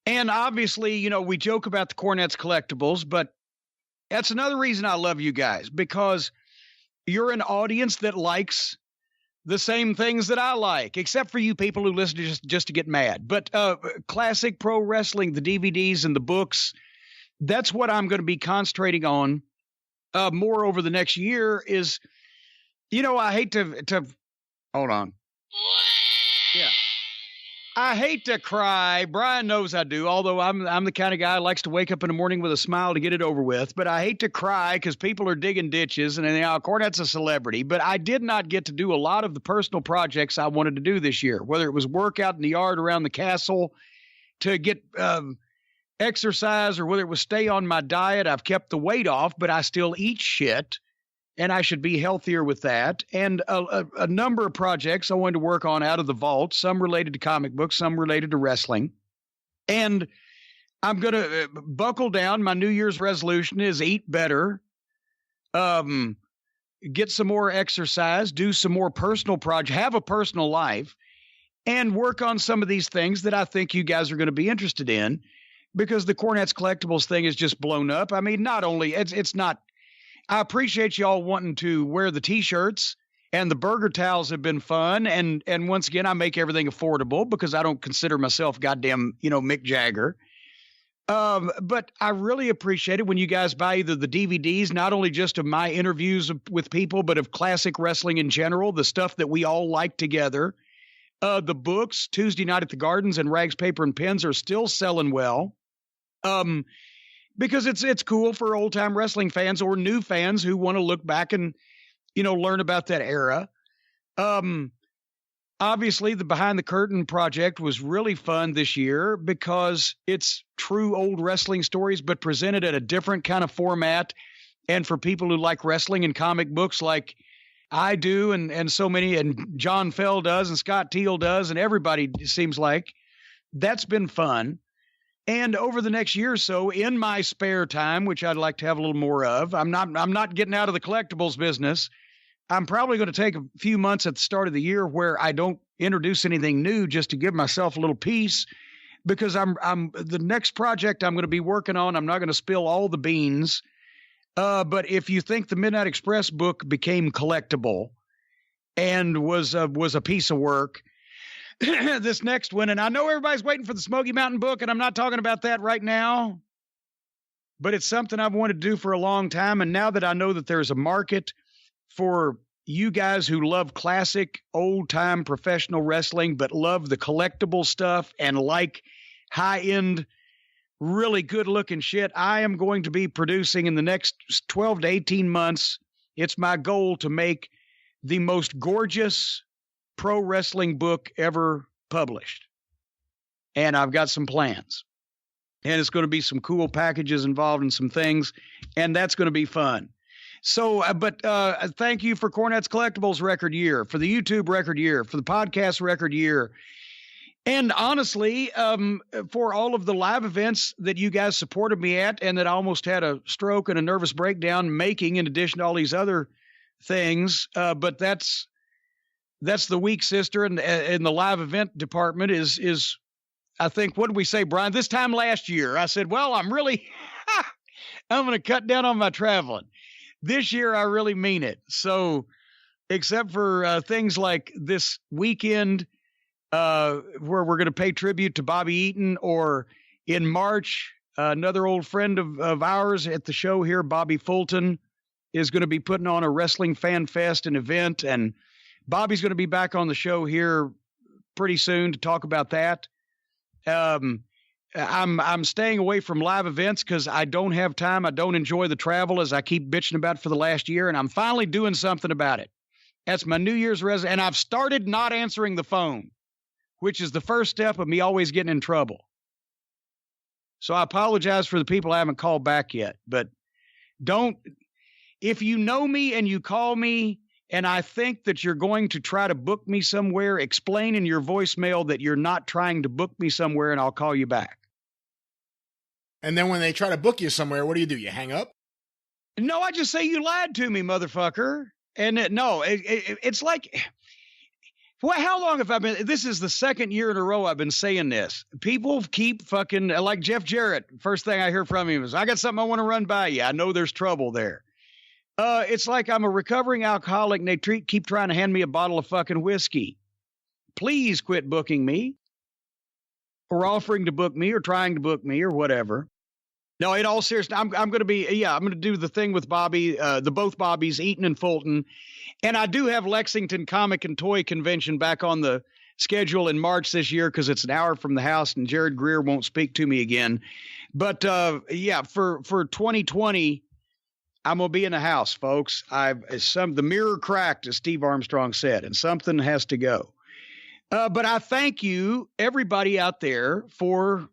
And obviously, you know, we joke about the Cornette's collectibles, but that's another reason I love you guys, because you're an audience that likes the same things that I like, except for you people who listen to just to get mad. But classic pro wrestling, the DVDs and the books, that's what I'm going to be concentrating on more over the next year is, you know, I hate to hold on. Yeah. I hate to cry. Brian knows I do, although I'm the kind of guy who likes to wake up in the morning with a smile to get it over with. But I hate to cry because people are digging ditches, and you know, Cornette's a celebrity. But I did not get to do a lot of the personal projects I wanted to do this year, whether it was work out in the yard around the castle to get exercise or whether it was stay on my diet. I've kept the weight off, but I still eat shit. And I should be healthier with that. And a number of projects I wanted to work on out of the vault, some related to comic books, some related to wrestling. And I'm going to buckle down. My New Year's resolution is eat better, get some more exercise, do some more personal projects, have a personal life, and work on some of these things that I think you guys are going to be interested in, because the Cornette's Collectibles thing is just blown up. I mean, not only, it's not, I appreciate y'all wanting to wear the T-shirts, and the burger towels have been fun. And once again, I make everything affordable because I don't consider myself goddamn, you know, Mick Jagger. But I really appreciate it when you guys buy either the DVDs, not only just of my interviews with people, but of classic wrestling in general, the stuff that we all like together. The books, Tuesday Night at the Gardens and Rags, Paper, and Pens are still selling well. Because it's cool for old time wrestling fans or new fans who want to look back and, you know, learn about that era. Obviously the Behind the Curtain project was really fun this year because it's true old wrestling stories, but presented at a different kind of format. And for people who like wrestling and comic books, like I do, and so many, and John Fell does, and Scott Teal does, and everybody seems like, that's been fun. And over the next year or so, in my spare time, which I'd like to have a little more of, I'm not getting out of the collectibles business. I'm probably going to take a few months at the start of the year where I don't introduce anything new, just to give myself a little peace, because I'm the next project I'm going to be working on, I'm not going to spill all the beans. But if you think the Midnight Express book became collectible and was a piece of work, this next one, and I know everybody's waiting for the Smoky Mountain book, and I'm not talking about that right now, but it's something I've wanted to do for a long time. And now that I know that there's a market for you guys who love classic old time professional wrestling, but love the collectible stuff and like high end, really good looking shit, I am going to be producing in the next 12 to 18 months. It's my goal to make the most gorgeous pro wrestling book ever published. And I've got some plans, and it's going to be some cool packages involved in some things, and that's going to be fun. So, but thank you for Cornette's Collectibles record year, for the YouTube record year, for the podcast record year. And honestly, for all of the live events that you guys supported me at, and that I almost had a stroke and a nervous breakdown making, in addition to all these other things. But that's the weak sister in the live event department is, I think, what did we say, Brian? This time last year, I said, well, I'm going to cut down on my traveling. This year, I really mean it. So except for things like this weekend, where we're going to pay tribute to Bobby Eaton, or in March, another old friend of ours at the show here, Bobby Fulton, is going to be putting on a Wrestling Fan Fest, an event, and Bobby's going to be back on the show here pretty soon to talk about that. I'm staying away from live events because I don't have time. I don't enjoy the travel, as I keep bitching about for the last year, and I'm finally doing something about it. That's my New Year's resolution, and I've started not answering the phone, which is the first step of me always getting in trouble. So I apologize for the people I haven't called back yet, but if you know me and you call me and I think that you're going to try to book me somewhere, explain in your voicemail that you're not trying to book me somewhere, and I'll call you back. And then when they try to book you somewhere, what do? You hang up? No, I just say you lied to me, motherfucker. And it's like, Well, how long have I been? This is the second year in a row I've been saying this. People keep fucking, like Jeff Jarrett. First thing I hear from him is, I got something I want to run by you. I know there's trouble there. It's like I'm a recovering alcoholic and they keep trying to hand me a bottle of fucking whiskey. Please quit booking me or offering to book me or trying to book me or whatever. No, in all seriousness, I'm going to be, I'm going to do the thing with Bobby, both Bobbies, Eaton and Fulton. And I do have Lexington Comic and Toy Convention back on the schedule in March this year because it's an hour from the house and Jared Greer won't speak to me again. But for 2020, I'm going to be in the house, folks. The mirror cracked, as Steve Armstrong said, and something has to go. But I thank you, everybody out there, for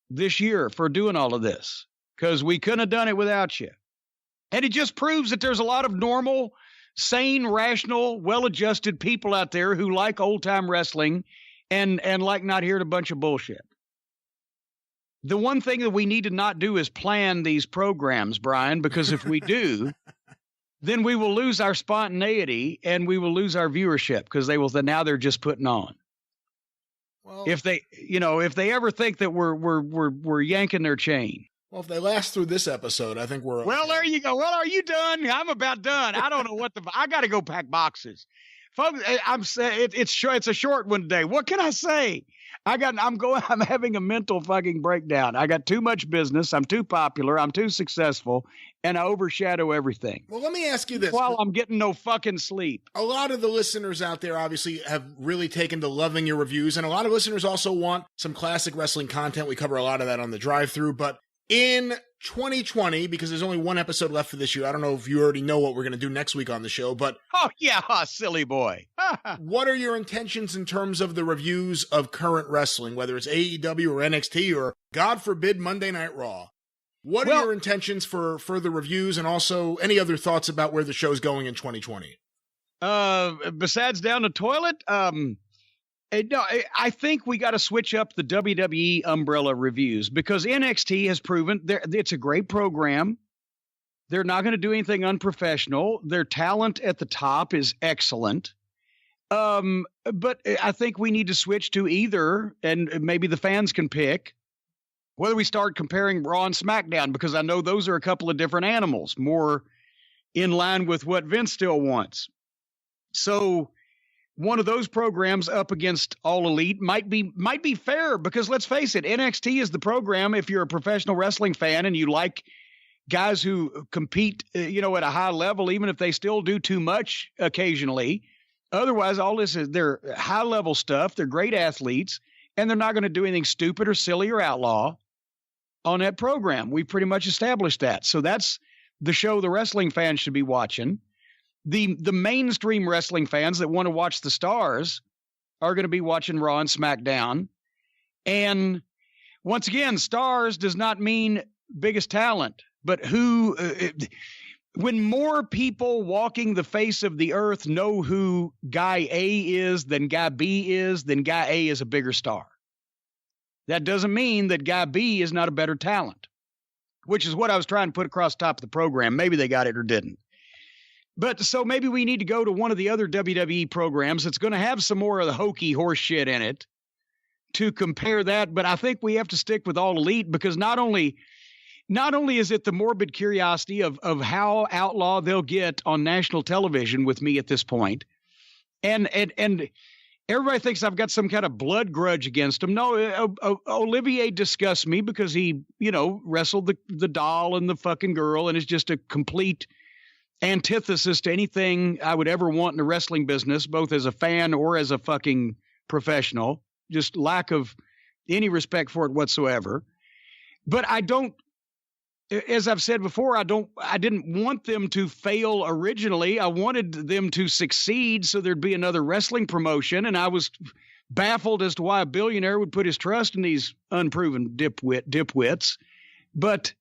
this year, for doing all of this, because we couldn't have done it without you. And it just proves that there's a lot of normal, sane, rational, well-adjusted people out there who like old-time wrestling and like not hearing a bunch of bullshit. The one thing that we need to not do is plan these programs, Brian, because if we do, then we will lose our spontaneity and we will lose our viewership because now they're just putting on. Well, if they ever think that we're yanking their chain. Well, if they last through this episode, I think we're. Well, there you go. Well, are you done? I'm about done. I don't know I got to go pack boxes, folks. It's a short one today. What can I say? I'm having a mental fucking breakdown. I got too much business. I'm too popular. I'm too successful, and I overshadow everything. Well, let me ask you this. While I'm getting no fucking sleep. A lot of the listeners out there obviously have really taken to loving your reviews, and a lot of listeners also want some classic wrestling content. We cover a lot of that on the Drive-Thru, but in 2020, because there's only one episode left for this year, I don't know if you already know what we're going to do next week on the show, but... Oh, yeah, silly boy. What are your intentions in terms of the reviews of current wrestling, whether it's AEW or NXT or, God forbid, Monday Night Raw? What are your intentions for further reviews and also any other thoughts about where the show's going in 2020? Besides down the toilet, no, I think we got to switch up the WWE umbrella reviews because NXT has proven it's a great program. They're not going to do anything unprofessional. Their talent at the top is excellent. But I think we need to switch to either, and maybe the fans can pick, whether we start comparing Raw and SmackDown, because I know those are a couple of different animals, more in line with what Vince still wants. So one of those programs up against All Elite might be fair because let's face it, NXT is the program if you're a professional wrestling fan and you like guys who compete, at a high level, even if they still do too much occasionally. Otherwise, all this is their high level stuff. They're great athletes and they're not going to do anything stupid or silly or outlaw on that program. We pretty much established that. So that's the show the wrestling fans should be watching. The mainstream wrestling fans that want to watch the stars are going to be watching Raw and SmackDown. And once again, stars does not mean biggest talent, but when more people walking the face of the earth know who guy A is than guy B is, then guy A is a bigger star. That doesn't mean that guy B is not a better talent, which is what I was trying to put across the top of the program. Maybe they got it or didn't. But so maybe we need to go to one of the other WWE programs that's going to have some more of the hokey horse shit in it to compare that. But I think we have to stick with All Elite because not only is it the morbid curiosity of how outlaw they'll get on national television with me at this point. And everybody thinks I've got some kind of blood grudge against him. No, Olivier disgusts me because he, wrestled the doll and the fucking girl and is just a complete antithesis to anything I would ever want in the wrestling business, both as a fan or as a fucking professional, just lack of any respect for it whatsoever. But I don't, as I've said before, I didn't want them to fail originally. I wanted them to succeed so there'd be another wrestling promotion. And I was baffled as to why a billionaire would put his trust in these unproven dipwits. But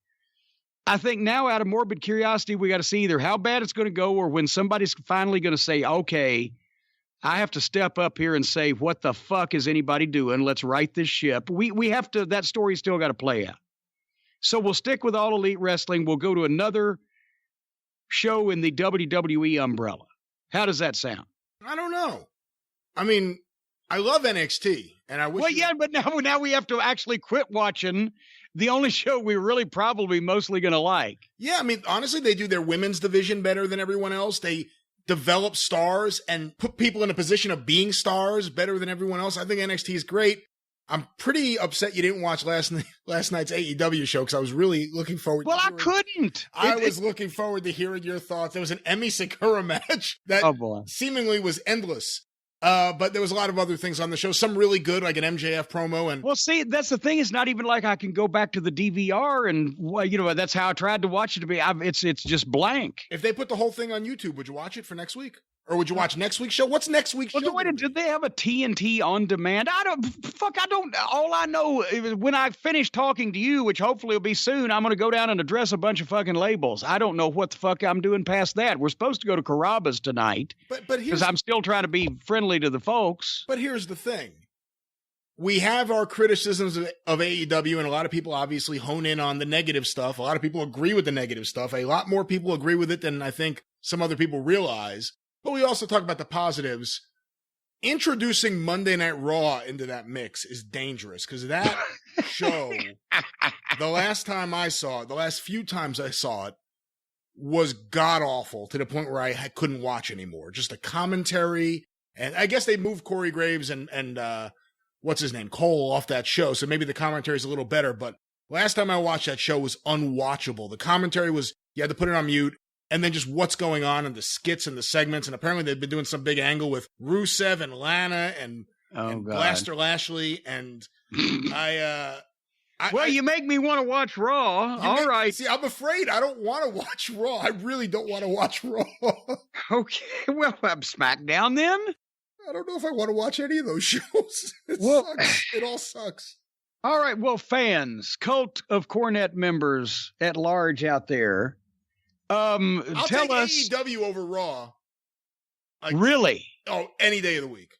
I think now out of morbid curiosity, we got to see either how bad it's going to go or when somebody's finally going to say, okay, I have to step up here and say, what the fuck is anybody doing? Let's right this ship. We have to, that story's still got to play out. So we'll stick with All Elite Wrestling. We'll go to another show in the WWE umbrella. How does that sound? I don't know. I mean, I love NXT, and I wish. Well, yeah, but now we have to actually quit watching the only show we really probably mostly going to like. Yeah, I mean, honestly, they do their women's division better than everyone else. They develop stars and put people in a position of being stars better than everyone else. I think NXT is great. I'm pretty upset you didn't watch last night's AEW show because I was really looking forward. Well, I couldn't. I was looking forward to hearing your thoughts. There was an Emi Sakura match that seemingly was endless. But there was a lot of other things on the show. Some really good, like an MJF promo. And well, see, that's the thing. It's not even like I can go back to the DVR and, well, you know, that's how I tried to watch it to be. It's just blank. If they put the whole thing on YouTube, would you watch it for next week? Or would you watch next week's show? What's next week's show? Do they have a TNT on demand? I don't. All I know is when I finish talking to you, which hopefully will be soon, I'm going to go down and address a bunch of fucking labels. I don't know what the fuck I'm doing past that. We're supposed to go to Carrabba's tonight. But because I'm still trying to be friendly to the folks. But here's the thing. We have our criticisms of AEW, and a lot of people obviously hone in on the negative stuff. A lot of people agree with the negative stuff. A lot more people agree with it than I think some other people realize. But we also talk about the positives. Introducing Monday Night Raw into that mix is dangerous because that show, the last few times I saw it, was god-awful to the point where I couldn't watch anymore. Just the commentary, and I guess they moved Corey Graves and what's his name, Cole, off that show, so maybe the commentary is a little better, but last time I watched that show was unwatchable. The commentary was, you had to put it on mute, and then just what's going on and the skits and the segments. And apparently they've been doing some big angle with Rusev and Lana and Blaster Lashley. And you make me want to watch Raw. All right. See, I'm afraid I don't want to watch Raw. I really don't want to watch Raw. Okay. Well, I'm SmackDown then. I don't know if I want to watch any of those shows. Sucks. It all sucks. All right. Well, fans, cult of Cornette members at large out there. I'll tell take us AEW over Raw. Really? Oh, any day of the week.